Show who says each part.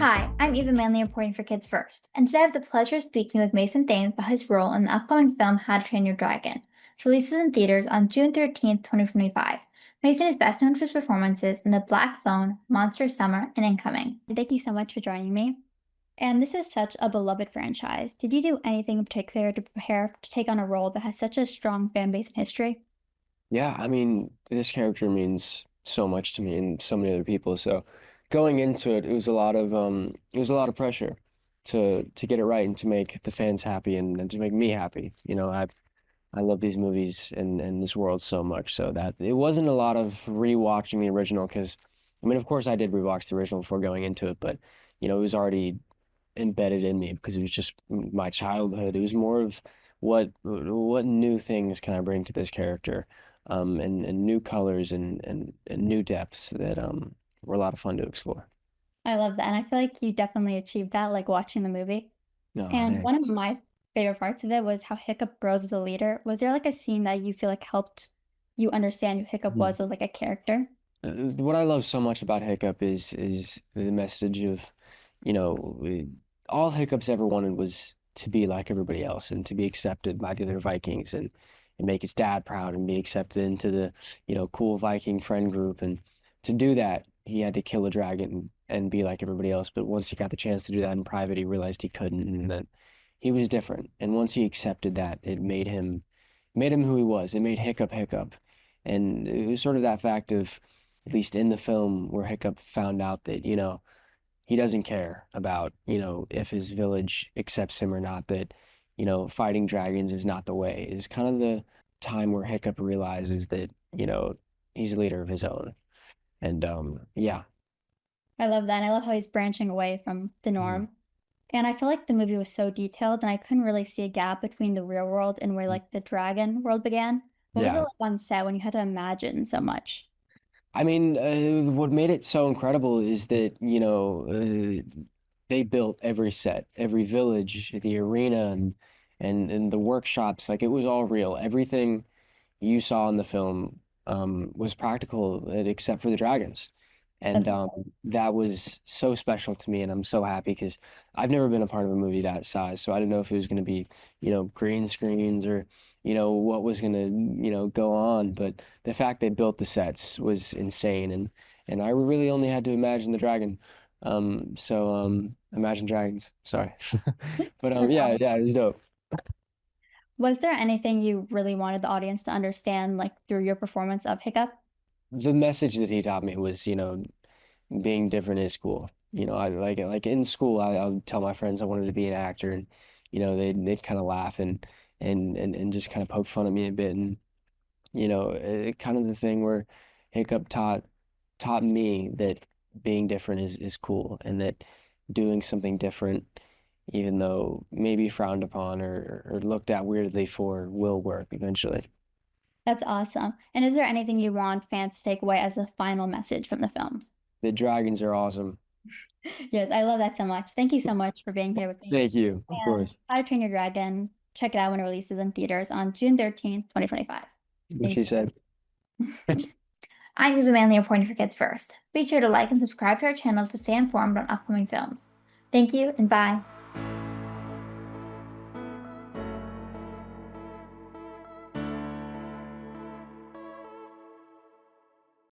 Speaker 1: Hi, I'm Eva M reporting for Kids First, and today I have the pleasure of speaking with Mason Thames about his role in the upcoming film How to Train Your Dragon, which releases in theaters on June 13th, 2025. Mason is best known for his performances in The Black Phone, Monster Summer, and Incoming. Thank you so much for joining me. And this is such a beloved franchise. Did you do anything in particular to prepare to take on a role that has such a strong fan base and history?
Speaker 2: Yeah, I mean, this character means so much to me and so many other people. So going into it, it was a lot of pressure to get it right and to make the fans happy and to make me happy. I love these movies and this world so much. So that it wasn't a lot of rewatching the original because I mean, of course I did rewatch the original before going into it, but it was already embedded in me because it was just my childhood. It was more of what new things can I bring to this character, and new colors and new depths that were a lot of fun to explore.
Speaker 1: I love that, and I feel like you definitely achieved that, like watching the movie.
Speaker 2: No,
Speaker 1: And one of
Speaker 2: thanks.
Speaker 1: my favorite parts of it was how Hiccup grows as a leader. Was there like a scene that you feel like helped you understand who Hiccup
Speaker 2: Mhm.
Speaker 1: was as like a character?
Speaker 2: What I love so much about Hiccup is the message of, you know, all Hiccup's ever wanted was to be like everybody else and to be accepted by the other Vikings and make his dad proud and be accepted into the, cool Viking friend group. And to do that, he had to kill a dragon and be like everybody else. But once he got the chance to do that in private, he realized he couldn't and that he was different. And once he accepted that, it made him who he was. It made Hiccup Hiccup. And it was sort of that fact of, at least in the film, where Hiccup found out that, he doesn't care about, if his village accepts him or not, that, fighting dragons is not the way. It's kind of the time where Hiccup realizes that, he's a leader of his own. And yeah.
Speaker 1: I love that. And I love how he's branching away from the
Speaker 2: Mhm.
Speaker 1: norm. And I feel like the movie was so detailed and I couldn't really see a gap between the real world and where like the dragon world began. What was it
Speaker 2: Yeah.
Speaker 1: like on set when you had to imagine so much?
Speaker 2: I mean, what made it so incredible is that, they built every set, every village, the arena and the workshops, like it was all real. Everything you saw in the film was practical except for the dragons. And
Speaker 1: That's
Speaker 2: that was so special to me, and I'm so happy because I've never been a part of a movie that size, so I didn't know if it was going to be, green screens or, what was going to, go on. But the fact they built the sets was insane, and I really only had to imagine the dragon. Imagine Dragons. Sorry, but
Speaker 1: that's
Speaker 2: yeah,
Speaker 1: awesome.
Speaker 2: yeah, it was dope.
Speaker 1: Was there anything you really wanted the audience to understand like through your performance of Hiccup?
Speaker 2: The message that he taught me was, being different is cool. I like in school I'll tell my friends I wanted to be an actor and they'd kind of laugh and just kind of poke fun at me a bit and kind of the thing where Hiccup taught me that being different is cool and that doing something different even though maybe frowned upon or looked at weirdly for will work eventually.
Speaker 1: That's awesome. And is there anything you want fans to take away as a final message from the film?
Speaker 2: The dragons are awesome.
Speaker 1: Yes, I love that so much. Thank you so much for being here with me.
Speaker 2: Thank you, of
Speaker 1: And
Speaker 2: course.
Speaker 1: How to Train Your Dragon, check it out when it releases in theaters on June 13th, 2025.
Speaker 2: What
Speaker 1: Thank
Speaker 2: she said.
Speaker 1: you. I'm Eva Manley reporting for Kids First. Be sure to like and subscribe to our channel to stay informed on upcoming films. Thank you and bye.